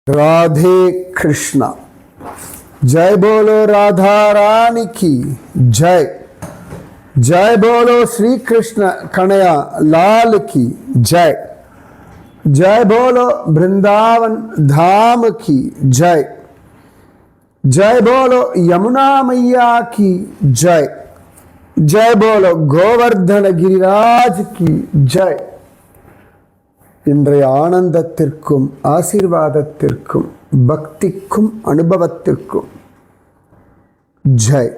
राधे कृष्णा। जय बोलो राधा रानी की जय। जय बोलो श्री कृष्ण कन्हैया लाल की जय। जय बोलो वृंदावन धाम की जय। जय बोलो यमुना मैया की जय। जय बोलो गोवर्धन गिरिराज की जय। இன்றைய ஆனந்தத்திற்கும் ஆசீர்வாதத்திற்கும் பக்திக்கும் அனுபவத்திற்கும் ஜெய்.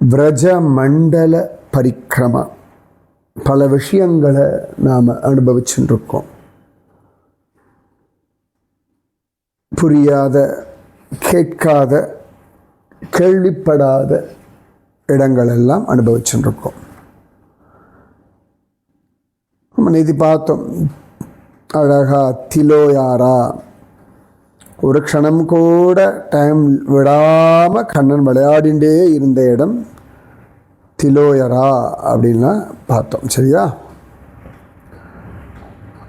விரஜ மண்டல பரிக்கிரமா பல விஷயங்களை நாம் அனுபவிச்சுருக்கோம். புரியாத, கேட்காத, கேள்விப்படாத இடங்களெல்லாம் அனுபவிச்சுருக்கோம். நேற்று பார்த்தோம் அழகா திலோயாரா. ஒரு க்ஷணம் கூட டைம் விடாமல் கண்ணன் விளையாடிண்டே இருந்த இடம் திலோயரா அப்படின்லாம் பார்த்தோம். சரியா?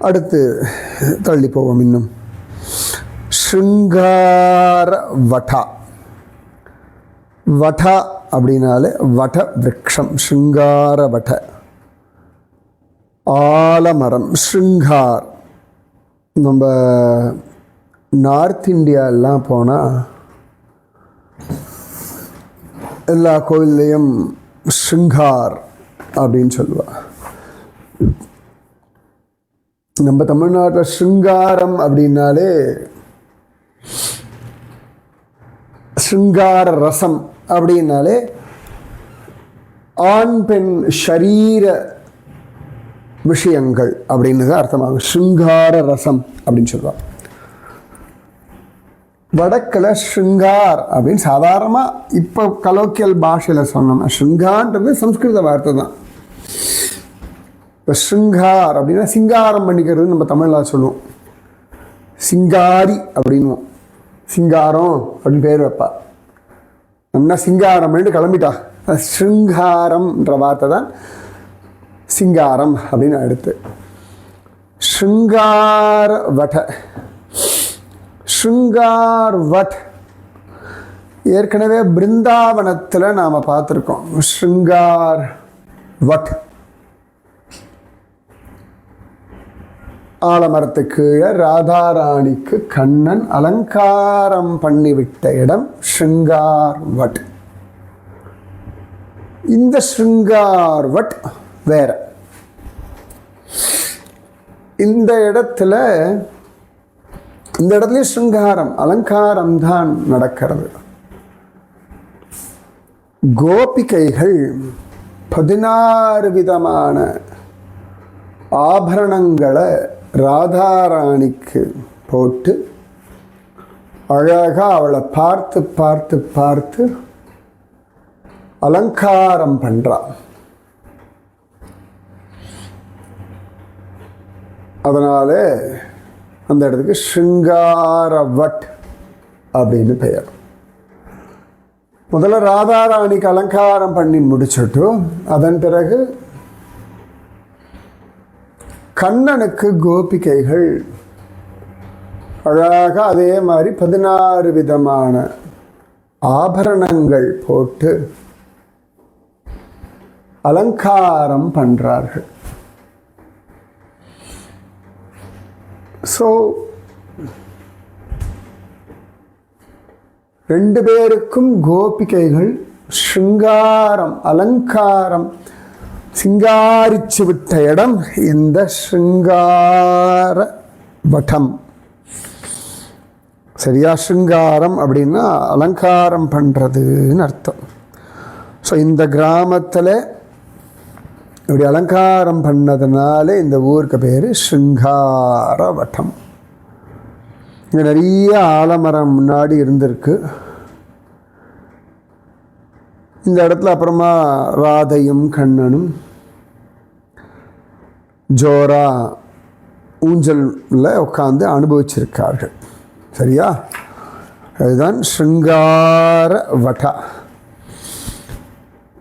அடுத்து தள்ளி போவோம். இன்னும் ஸ்ருங்கார வட்டா. வட்டா அப்படின்னாலே வட விரக்ஷம். ஸ்ருங்கார வட்ட ஆலமரம் ஸ்ருங்கார். நம்ம நார்த் இந்தியாலாம் போனால் எல்லா கோயில்லையும் ஸ்ருங்கார் அப்படின்னு சொல்லுவாள். நம்ம தமிழ்நாட்டில் ஸ்ருங்காரம் அப்படின்னாலே ஸ்ருங்கார ரசம் அப்படின்னாலே ஆண் பெண் ஷரீர விஷயங்கள் அப்படின்னு தான் அர்த்தமாகும். ஸ்ருங்கார ரசம் அப்படின்னு சொல்லுவாங்க. வடக்கில் ஸ்ருங்கார் அப்படின்னு சாதாரணமாக இப்போ கலோக்கியல் பாஷையில் சொன்னோம்னா ஸ்ருங்கான்றது சம்ஸ்கிருத வார்த்தை தான். இப்போ ஸ்ருங்கார் அப்படின்னா சிங்காரம் பண்ணிக்கிறது நம்ம தமிழில் சொல்லுவோம். சிங்காரி அப்படின்வோம். சிங்காரம் அப்படின்னு பேர் வைப்பா. நல்லா சிங்காரம் பண்ணிட்டு கிளம்பிட்டா. ஸ்ருங்காரம்ன்ற வார்த்தை தான் சிங்காரம் அப்படின்னு அடுத்து ஸ்ருங்கார வட. ஸ்ருங்கார் வட் ஏற்கனவே பிருந்தாவனத்தில் நாம் பார்த்துருக்கோம். ஸ்ருங்கார் வட் ஆலமரத்துக்கு ராதாராணிக்கு கண்ணன் அலங்காரம் பண்ணிவிட்ட இடம் ஸ்ருங்கார் வட். இந்த ஸ்ருங்கார் வட் வேற. இந்த இடத்துலயும் ஸ்ருங்காரம் அலங்காரம் தான் நடக்கிறது. கோபிகைகள் 16 விதமான ஆபரணங்களை ராதாராணிக்கு போட்டு அழகா அவளை பார்த்து பார்த்து பார்த்து அலங்காரம் பண்றா. அதனால அந்த இடத்துக்கு ஸ்ருங்காரவட் அப்படின்னு பெயர். முதல்ல ராதாராணிக்கு அலங்காரம் பண்ணி முடிச்சுட்டு அதன் பிறகு கண்ணனுக்கு கோபிகைகள் அழகாக அதே மாதிரி 16 விதமான ஆபரணங்கள் போட்டு அலங்காரம் பண்றார்கள். ஸோ 2 பேருக்கும் கோபிகைகள் ஸ்ருங்காரம் அலங்காரம் சிங்காரிச்சு விட்ட இடம் இந்த ஸ்ருங்கார வட்டம். சரியா? ஸ்ருங்காரம் அப்படின்னா அலங்காரம் பண்ணுறதுன்னு அர்த்தம். ஸோ இந்த கிராமத்தில் இப்படி அலங்காரம் பண்ணதுனால இந்த ஊருக்கு பேர் ஸ்ருங்கார வட்டம். இங்கே நிறைய ஆலமரம் முன்னாடி இருந்திருக்கு. இந்த இடத்துல அப்புறமா ராதையும் கண்ணனும் ஜோரா ஊஞ்சலில் உட்காந்து அனுபவிச்சிருக்கார்கள். சரியா? அதுதான் ஸ்ருங்கார வட்டா.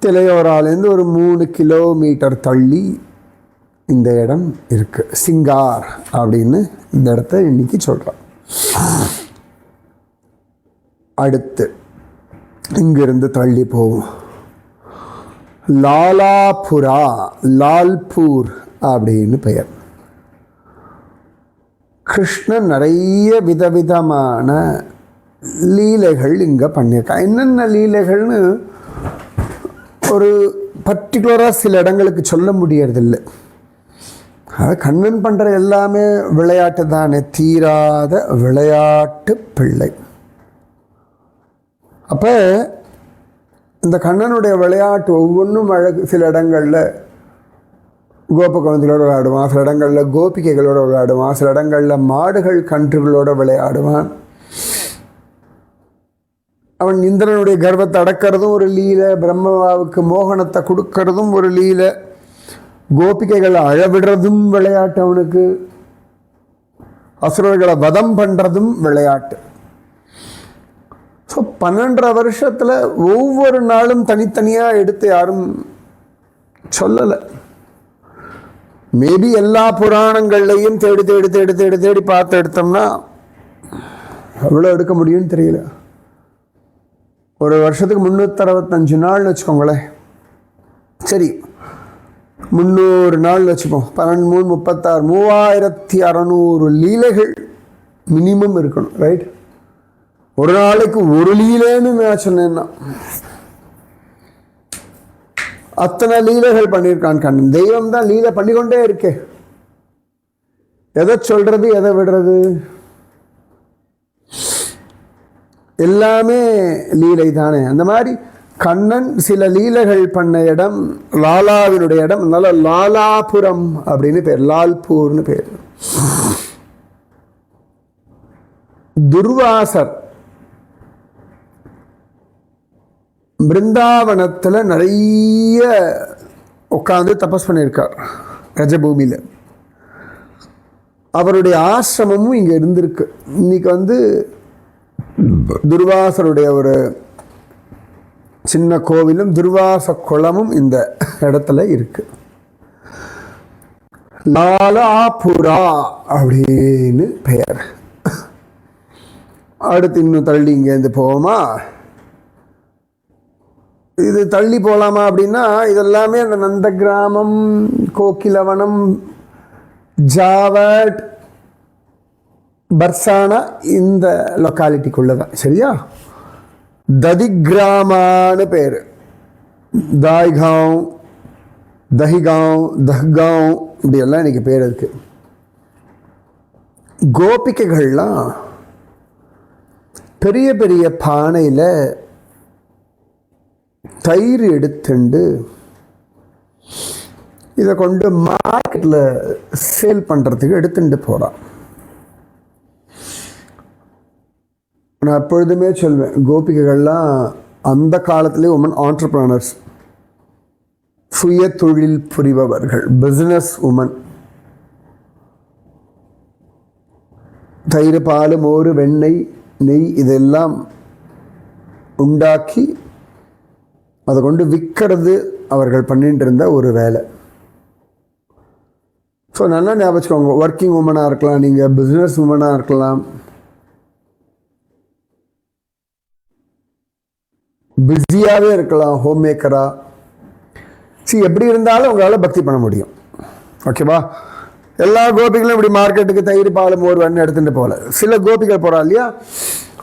திலையோராலேருந்து ஒரு 3 கிலோமீட்டர் தள்ளி இந்த இடம் இருக்குது. சிங்கார் அப்படின்னு இந்த இடத்த இன்னைக்கு சொல்கிறோம். அடுத்து இங்கிருந்து தள்ளி போவோம். லாலாபுரா, லால்பூர் அப்படின்னு பெயர். கிருஷ்ணன் நிறைய விதவிதமான லீலைகள் இங்கே பண்ணியிருக்கான். என்னென்ன லீலைகள்னு ஒரு பர்டிகுலராக சில இடங்களுக்கு சொல்ல முடியறதில்லை. அது கண்ணன் பண்ணுற எல்லாமே விளையாட்டு தானே, தீராத விளையாட்டு பிள்ளை. அப்போ இந்த கண்ணனுடைய விளையாட்டு ஒவ்வொன்றும் அழகு. சில இடங்களில் கோப குழந்தைகளோடு விளையாடுவான், சில இடங்களில் கோபிகைகளோடு விளையாடுவான், சில இடங்களில் மாடுகள் கன்றுகளோடு விளையாடுவான். அவன் இந்திரனுடைய கர்வத்தை அடக்கிறதும் ஒரு லீலை, பிரம்மாவுக்கு மோகனத்தை கொடுக்கறதும் ஒரு லீலை, கோபிகைகளை அழவிடுறதும் விளையாட்டு, அவனுக்கு அசுரர்களை வதம் பண்ணுறதும் விளையாட்டு. ஸோ 12 வருஷத்தில் ஒவ்வொரு நாளும் தனித்தனியாக எடுத்து யாரும் சொல்லலை. மேபி எல்லா புராணங்கள்லையும் தேடி தேடி தேடி தேடி தேடி பார்த்து எடுத்தோம்னா எவ்வளோ எடுக்க முடியும்னு தெரியல. ஒரு வருஷத்துக்கு 365 நாள்னு வச்சுக்கோங்களேன். சரி, 300 நாள் வச்சுப்போம். 12 36, 3600 லீலைகள் மினிமம் இருக்கணும், ரைட்? ஒரு நாளைக்கு ஒரு லீலைன்னு நான் சொன்னேன்னா அத்தனை லீலைகள் பண்ணியிருக்கான் கண்ணன். தெய்வம் தான் லீலை பண்ணிக்கொண்டே இருக்கே. எதை சொல்றது எதை விடுறது எல்லாமே லீலை தானே. அந்த மாதிரி கண்ணன் சில லீலைகள் பண்ண இடம் லாலாவினுடைய இடம். அதனால லாலாபுரம் அப்படின்னு பேர், லால்பூர்னு பேர். துர்வாசர் பிருந்தாவனத்தில் நிறைய உட்காந்து தபஸ் பண்ணியிருக்கார் ரஜபூமியில். அவருடைய ஆசிரமமும் இங்கே இருந்திருக்கு. இன்னைக்கு துர்வாசருடைய ஒரு சின்ன கோவிலும் துர்வாச குளமும் இந்த இடத்துல இருக்கு. லாலாபுரா அப்படின்னு பெயர். அடுத்து இன்னும் தள்ளி இங்கேருந்து போவோமா? இது தள்ளி போகலாமா அப்படின்னா, இதெல்லாமே அந்த நந்த கிராமம், கோகிலவனம், ஜாவட், பர்சானா இந்த லொக்காலிட்டிக்குள்ளே தான். சரியா? ததிகிராமான்னு பேர். தாய்காவ், தஹிகாவ், தஹ்காவ் இப்படியெல்லாம் இன்னைக்கு பேர் இருக்கு. கோபிகைகள்லாம் பெரிய பெரிய பானையில் தயிர் எடுத்துண்டு இதை கொண்டு மார்க்கெட்டில் சேல் பண்ணுறதுக்கு எடுத்துட்டு போகிறான். நான் எப்பொழுதுமே சொல்வேன், கோபிகைகள்லாம் அந்த காலத்திலே உமன் ஆண்டர்பிரனர்ஸ், சுய தொழில் புரிபவர்கள், பிஸ்னஸ் உமன். தயிர், பால், மோர், வெண்ணெய், நெய் இதெல்லாம் உண்டாக்கி அதை கொண்டு விற்கிறது அவர்கள் பண்ணிட்டு இருந்த ஒரு வேலை. ஸோ நல்லா ஞாபகம் வச்சுக்கோங்க. ஒர்க்கிங் உமனாக இருக்கலாம், நீங்கள் பிஸ்னஸ் உமனாக இருக்கலாம், பிஸியாகவே இருக்கலாம், ஹோம் மேக்கராக. எப்படி இருந்தாலும் உங்களால் பக்தி பண்ண முடியும். ஓகேவா? எல்லா கோபிகளும் இப்படி மார்க்கெட்டுக்கு தயிர், பால், மோர், வெண்ணெய் எடுத்துகிட்டு போகல. சில கோபிகள் போகிறா இல்லையா,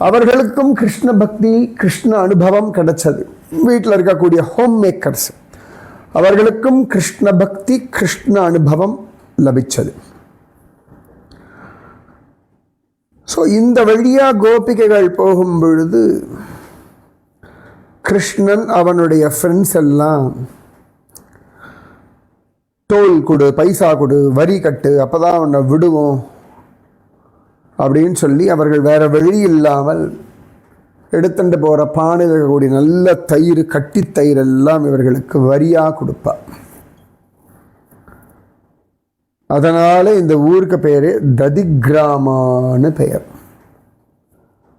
அவர்களுக்கும் கிருஷ்ண பக்தி, கிருஷ்ண அனுபவம் கிடைச்சது. வீட்டில் இருக்கக்கூடிய ஹோம் மேக்கர்ஸ் அவர்களுக்கும் கிருஷ்ண பக்தி, கிருஷ்ண அனுபவம் லபிச்சது. ஸோ இந்த வழியாக கோபிகைகள் போகும் பொழுது கிருஷ்ணன் அவனுடைய ஃப்ரெண்ட்ஸ் எல்லாம் டோல் கொடு, பைசா கொடு, வரி கட்டு, அப்போதான் அவனை விடுவோம் அப்படின்னு சொல்லி அவர்கள் வேற வழி இல்லாமல் எடுத்துட்டு போகிற பானையில் இருக்கக்கூடிய நல்ல தயிர், கட்டி தயிர் எல்லாம் இவர்களுக்கு வரியாக கொடுப்பா. அதனால இந்த ஊருக்கு பேர் ததிகிராமான்னு பெயர்.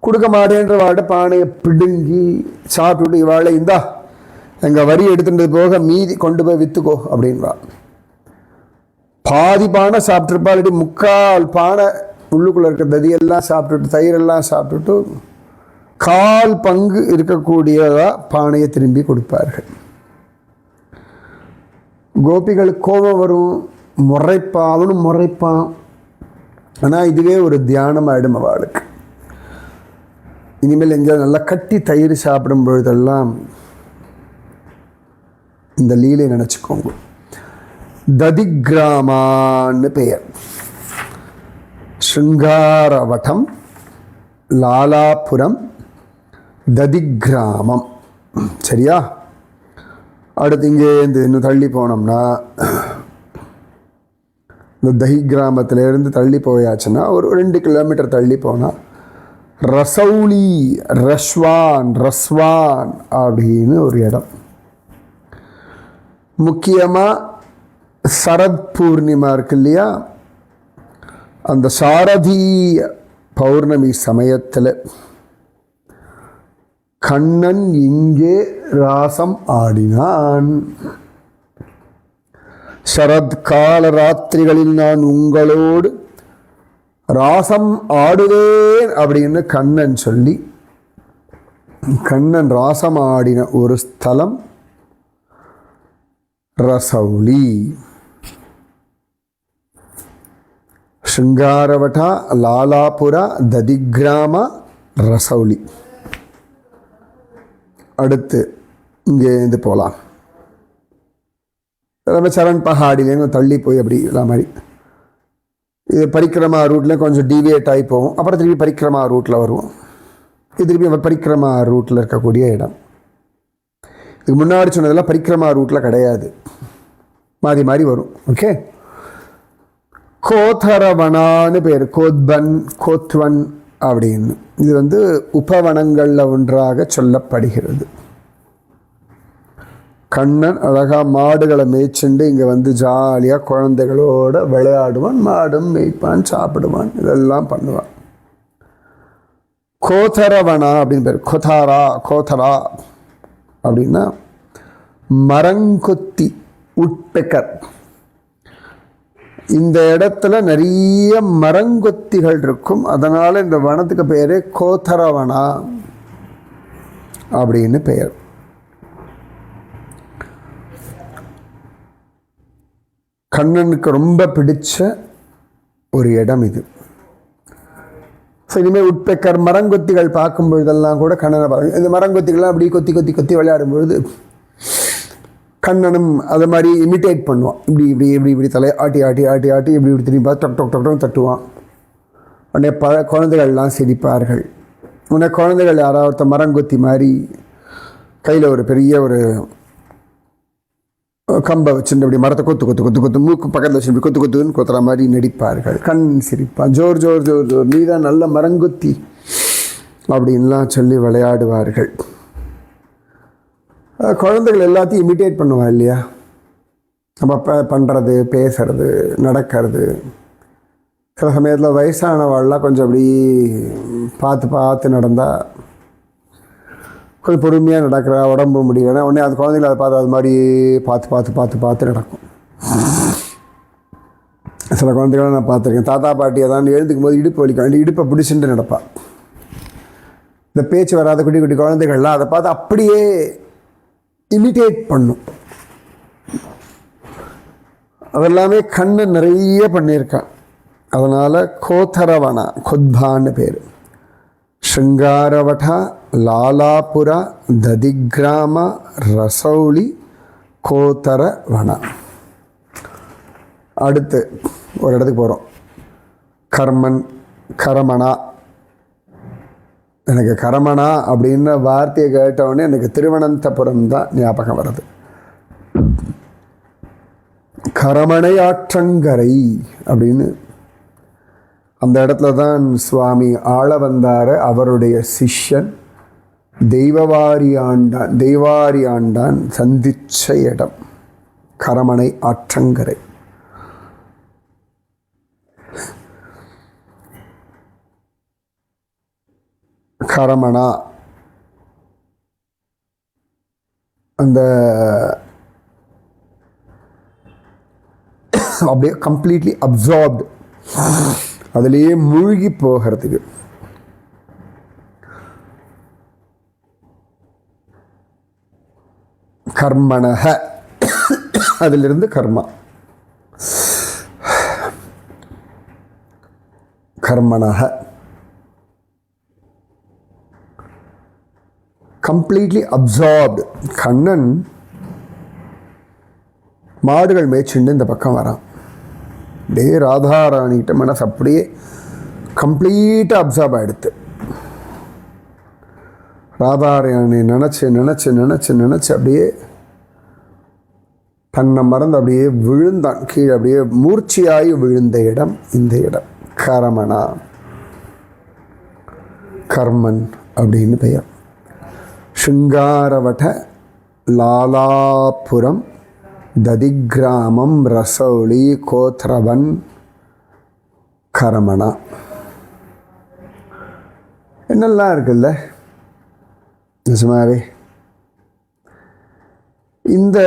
கொடுக்க மாட்டேன்ற வாட பானையை பிடுங்கி சாப்பிட்டுட்டு இவாளை இந்தா எங்கள் வரி எடுத்துட்டு போக மீதி கொண்டு போய் விற்றுக்கோ அப்படின்வா. பாதி பானை சாப்பிட்ருப்பா, இல்லாட்டி முக்கால் பானை உள்ளுக்குள்ளே இருக்க ததியெல்லாம் சாப்பிட்டுட்டு தயிரெல்லாம் சாப்பிட்டுட்டு கால் பங்கு இருக்கக்கூடியதா பானையை திரும்பி கொடுப்பார்கள். கோபிகளுக்கு கோபம் வரும், முறைப்பான், அவனும் முறைப்பான். ஆனால் இதுவே ஒரு தியானம் ஆகிடும் அவளுக்கு. இனிமேல் எங்கேயாவது நல்லா கட்டி தயிர் சாப்பிடும் பொழுதெல்லாம் இந்த லீலை நினச்சிக்கோங்க. ததிகிராமான்னு பெயர். ஸ்ருங்காரவட்டம், லாலாபுரம், ததிகிராமம். சரியா? அடுத்து இங்கேருந்து இன்னும் தள்ளி போனோம்னா, இந்த தஹி கிராமத்திலேருந்து தள்ளி போயாச்சுன்னா ஒரு 2 கிலோமீட்டர் தள்ளி போனால் ரசௌலி, ரஸ்வான் அப்படின்னு ஒரு இடம். முக்கியமாக சரத் பூர்ணிமா இருக்கு இல்லையா, அந்த சாரதீய பௌர்ணமி சமயத்தில் கண்ணன் இங்கே ராசம் ஆடினான். சரத்கால ராத்திரிகளில் நான் உங்களோடு ராசம் ஆடுவேன் அப்படின்னு கண்ணன் சொல்லி, கண்ணன் ராசம் ஆடின ஒரு ஸ்தலம் ரசௌலி. ஸ்ருங்காரவட, லாலாபுர, ததிகிராம, ரசௌலி. அடுத்து இங்கேருந்து போகலாம். நம்ம சரண் பஹாடிலேருந்து தள்ளி போய் அப்படி எல்லா மாதிரி இது பரிக்கிரமா ரூட்டில் கொஞ்சம் டீவியேட் ஆகி போவோம். அப்புறம் திருப்பி பரிக்கிரமா ரூட்டில் வருவோம். இது திருப்பி பரிக்கிரமா ரூட்டில் இருக்கக்கூடிய இடம். இதுக்கு முன்னாடி சொன்னதெல்லாம் பரிக்கிரமா ரூட்டில் கிடையாது, மாறி மாறி வரும். ஓகே. கோதரவனான்னு பேர், கோத்பன், கோத்வன் அப்படின்னு. இது உபவனங்களில் ஒன்றாக சொல்லப்படுகிறது. கண்ணன் அழகாக மாடுகளை மேய்ச்சுண்டு இங்கே ஜாலியாக குழந்தைகளோடு விளையாடுவான், மாடும் மேய்ப்பான், சாப்பிடுவான், இதெல்லாம் பண்ணுவான். கோதரவனா அப்படின்னு பேர். கோதரா அப்படின்னா மரங்கொத்தி, உட்பெக்கர். இந்த இடத்துல நிறைய மரங்கொத்திகள் இருக்கும், அதனால் இந்த வனத்துக்கு பேரே கோதரவனா அப்படின்னு பெயர். கண்ணனுக்கு ரொம்ப பிடிச்ச ஒரு இடம் இது. ஸோ இனிமேல் உட்பெக்கர் மரங்கொத்திகள் பார்க்கும்பொழுதெல்லாம் கூட கண்ணனை பார்க்க, இந்த மரங்கொத்திகள்லாம் அப்படி கொத்தி கொத்தி கொத்தி விளையாடும்பொழுது கண்ணனும் அதை மாதிரி இமிட்டேட் பண்ணுவான். இப்படி இப்படி இப்படி இப்படி தலையை ஆட்டி ஆட்டி ஆட்டி ஆட்டி இப்படி இப்படி திரும்பி டொக் டொக் டொக் தட்டுவான். உடனே குழந்தைகள்லாம் சிரிப்பார்கள். உடனே குழந்தைகள் யாராவது மரங்கொத்தி மாதிரி கையில் ஒரு பெரிய ஒரு கம்பை வச்சுட்டு அப்படி மரத்தை கொத்து கொத்து கொத்து கொத்து மூக்கு பக்கத்தில் வச்சு கொத்து கொத்துன்னு கொத்துற மாதிரி நடிப்பார்கள். கண் சிரிப்பான். ஜோர் ஜோர் ஜோர் ஜோர், நீ தான் நல்ல மரங்கொத்தி அப்படின்லாம் சொல்லி விளையாடுவார்கள். குழந்தைகள் எல்லாத்தையும் இமிட்டேட் பண்ணுவான் இல்லையா, நம்ம பண்ணுறது, பேசுறது, நடக்கிறது. சில சமயத்தில் வயசானவாள்லாம் கொஞ்சம் அப்படி பார்த்து பார்த்து நடந்தால் கொஞ்சம் பொறுமையாக நடக்கிறா, உடம்பு முடியலைன்னா உடனே அது குழந்தைங்கள அதை பார்த்து அது மாதிரி பார்த்து பார்த்து பார்த்து பார்த்து நடக்கும். சில குழந்தைகளை நான் பார்த்துருக்கேன், தாத்தா பாட்டி அதான் எழுந்துக்கும் போது இடுப்பு வலிக்கும், இடுப்பை பிடிச்சிட்டு நடப்பாள். இந்த பேச்சு வராத குட்டி குட்டி குழந்தைகள்லாம் அதை பார்த்து அப்படியே இமிட்டேட் பண்ணும். அதெல்லாமே கண்ணன் நிறைய பண்ணியிருக்கான். அதனால் கோதரவனா, கொத்பான்னு பேர். ஸ்ருங்காரவட, லாலாபுர, ததிகிராம, ரசௌலி, கோதரவனா. அடுத்து ஒரு இடத்துக்கு போகிறோம். கரமணா. எனக்கு கரமணா அப்படின்ற வார்த்தையை கேட்டவுடனே எனக்கு திருவனந்தபுரம் தான் ஞாபகம் வருது. கரமணை ஆற்றங்கரை அப்படின்னு அந்த இடத்துல தான் சுவாமி ஆள வந்தார். அவருடைய சிஷ்யன் தெய்வாரி ஆண்டான் சந்திச்ச இடம் கரமணை ஆற்றங்கரை. கரமணா அந்த அப்படியே கம்ப்ளீட்லி அப்சார்ப்டு அதிலேயே மூழ்கி போகிறதுக்கு. கர்மணக, அதிலிருந்து கர்மா. கர்மணக கம்ப்ளீட்லி அப்சார்ப்டு. கண்ணன் மாடுகள் மேய்ச்சிண்டு இந்த பக்கம் வரான். டே ராதாராணிகிட்ட மனசு அப்படியே கம்ப்ளீட்டாக அப்சார்ப் ஆகிடுது. ராதாராணி நினச்சி நினச்சி நினச்சி நினச்சி அப்படியே தன்னை மறந்து அப்படியே விழுந்தான் கீழே. அப்படியே மூர்ச்சியாகி விழுந்த இடம் இந்த இடம். கரமணா, கர்மன் அப்படின்னு பெயர். சிங்காரவட லாலாபுரம் ததிகிராமம் ரசௌலி கோத்ரவன் கரமணா. என்னெல்லாம் இருக்குல்ல நிஜமாவே. இந்த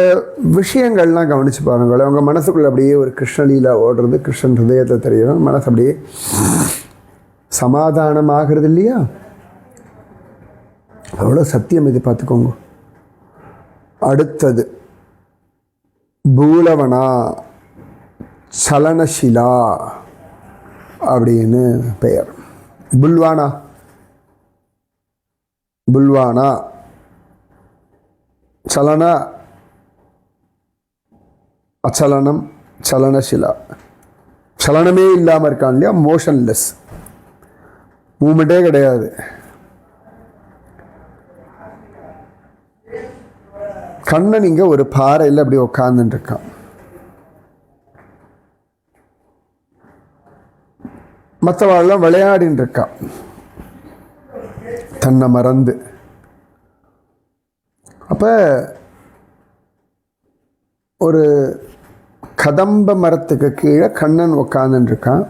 விஷயங்கள்லாம் கவனித்து பாருங்களேன். உங்கள் மனசுக்குள்ளே அப்படியே ஒரு கிருஷ்ணலீலா ஓடுறது, கிருஷ்ணன் ஹிருதயத்தை தெரியணும், மனசு அப்படியே சமாதானமாகிறது இல்லையா? அவ்வளோ சத்தியம் இது, பார்த்துக்கோங்க. அடுத்தது பூலவனா சலனசிலா அப்படின்னு பெயர். புல்வானா, புல்வானா சலன அச்சலனம் சலனசிலா. சலனமே இல்லாமல் இருக்கான் இல்லையா, மோஷன்லெஸ், மூமெண்ட்டே கிடையாது. கண்ணன் இங்கே ஒரு பாறையில் அப்படி உட்காந்துட்டு இருக்கான். மற்றவாள்லாம் விளையாடின்னு இருக்கான் தன்னை மறந்து. அப்போ ஒரு கதம்ப மரத்துக்கு கீழே கண்ணன் உட்காந்துட்டு இருக்கான்.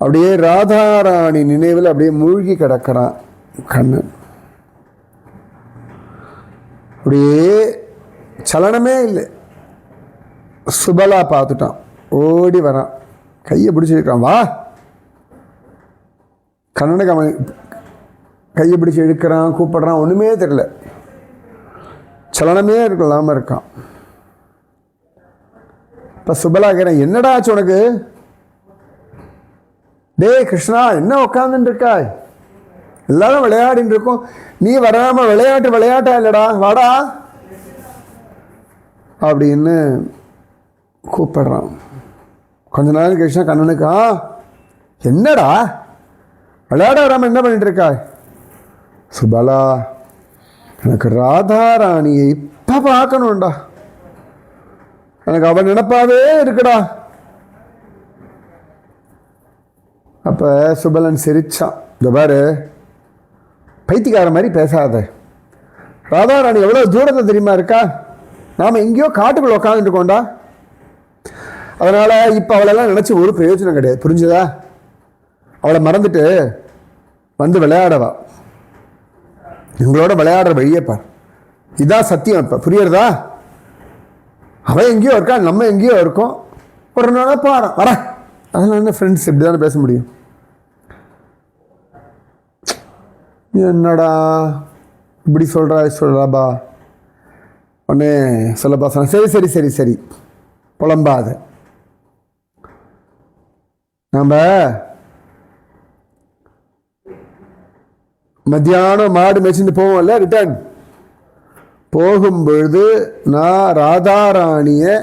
அப்படியே ராதாராணி நினைவில் அப்படியே மூழ்கி கிடக்கிறான் கண்ணன். அப்படியே சலனமே இல்லை. சுபலா பார்த்துட்டான், ஓடி வரான், கையை பிடிச்சிருக்கான். வா, கண்ணனுக்கு அவன் கையை பிடிச்சி இழுக்கிறான், கூப்பிடுறான், ஒன்றுமே தெரியல, சலனமே இருக்கலாமல் இருக்கான். இப்போ சுபலா கேட்கிறேன், என்னடா ஆச்சு உனக்கு? டேய் கிருஷ்ணா, என்ன உட்காந்துட்டு இருக்காய்? எல்லாரும் விளையாடின்னு இருக்கோம், நீ வராமல் விளையாட்டா இல்லைடா, வாடா அப்படின்னு கூப்பிடுறான். கொஞ்ச நாள் கிருஷ்ணா கண்ணனுக்கு, என்னடா விளையாட வராமல் என்ன பண்ணிட்டு இருக்காய்? சுபலா, எனக்கு ராதாராணியை இப்போ பார்க்கணும்டா, எனக்கு அவன் நினைப்பாவே இருக்குடா. அப்போ சுபலன் சிரிச்சான். இந்த பாரு, பைத்தியக்கார மாதிரி பேசாத. ராதாராணி எவ்வளோ தூரத்தை தெரியுமா இருக்கா? நாம் எங்கேயோ காட்டுக்குள்ள உட்காந்துட்டு இருக்கோண்டா. அதனால் இப்போ அவளெல்லாம் நினச்சி ஒரு பிரயோஜனம் கிடையாது, புரிஞ்சுதா? அவளை மறந்துட்டு வந்து விளையாடவா, எங்களோட விளையாடுற வழியே பார். இதான் சத்தியம். இப்போ புரியுறதா? அவன் எங்கேயோ இருக்கா, நம்ம எங்கேயோ இருக்கோம், ஒரு நாளாக பாரு வர. அதனால என்ன ஃப்ரெண்ட்ஸ் இப்படி தானே பேச முடியும். என்னடா இப்படி சொல்கிறாபா உடனே சொல்லப்பா சொன்ன, சரி சரி சரி சரி புலம்பாத. நம்ம மத்தியானம் மாடு மேய்ச்சிட்டு போவோம்ல, ரிட்டர்ன் போகும்பொழுது நான் ராதாராணியை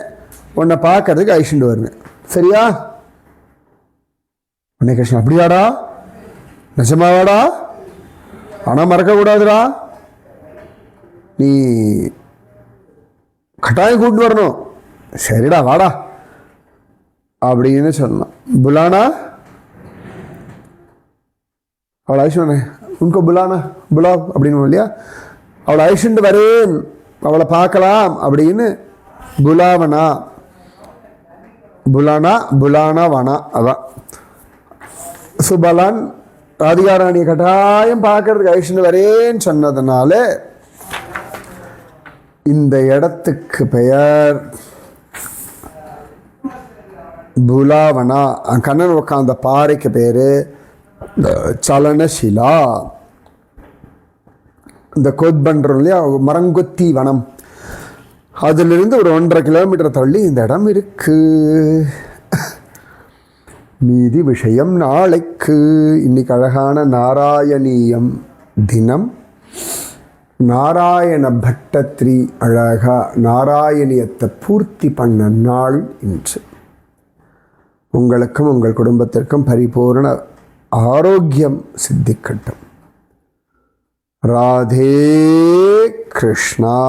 உன்னை பார்க்கறதுக்கு அழிச்சுட்டு வருவேன், சரியா? உன்னை கிருஷ்ணன், அப்படியாடா, நிஜமாவாடா? ஆனால் மறக்கக்கூடாதுடா, நீ கட்டாயம் கூப்பிட்டு வரணும், சரிடா வாடா அப்படின்னு சொன்னான். புலானா அவளை அழிச்சு, உனக்கு புலானா புலாவ் அப்படின்னு இல்லையா, அவளை அழிச்சுட்டு வரேன், அவளை பார்க்கலாம் அப்படின்னு புலாவனா, புலானா புலானா வனா. அதான் சுபலான் ராதிகாராணியை கட்டாயம் பார்க்கறதுக்கு அழிச்சுட்டு வரேன்னு சொன்னதுனால இந்த இடத்துக்கு பெயர் புலாவனா, கண்ணன் உட்காந்த பாறைக்கு பேர் சலனசிலா. இந்த கோத் பண்ணுறோம் இல்லையா, மரங்கொத்தி வனம், அதிலிருந்து ஒரு 1.5 கிலோமீட்டர் தள்ளி இந்த இடம் இருக்கு. மீதி விஷயம் நாளைக்கு. இன்னைக்கு அழகான நாராயணீயம் தினம். நாராயண பட்டத்ரி அழகா நாராயணியத்தை பூர்த்தி பண்ண நாள் இன்று. உங்களுக்கும் உங்கள் குடும்பத்திற்கும் பரிபூர்ண ஆரோக்கியம் சித்திக்கட்டும். ராதே கிருஷ்ணா.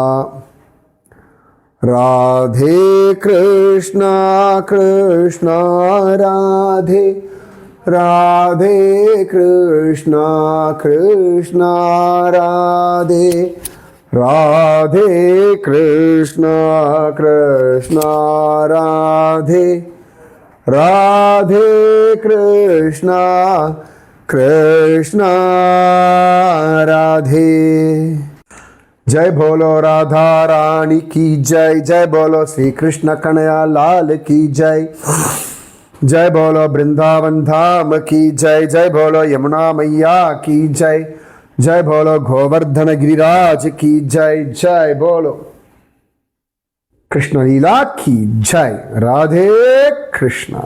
ராதே கிருஷ்ணா கிருஷ்ணா ராதே. ராதே கிருஷ்ணா கிருஷ்ணா ராதே. ராதே கிருஷ்ணா கிருஷ்ணா ராதே. ராதே கிருஷ்ணா கிருஷ்ணா ராதே. जय बोलो राधा रानी की जय. जय बोलो श्री कृष्ण कन्हैया लाल की जय. जय बोलो वृंदावन धाम की जय. जय बोलो यमुना मैया की जय. जय बोलो गोवर्धन गिरिराज की जय. जय बोलो कृष्ण लीला की जय. राधे कृष्णा.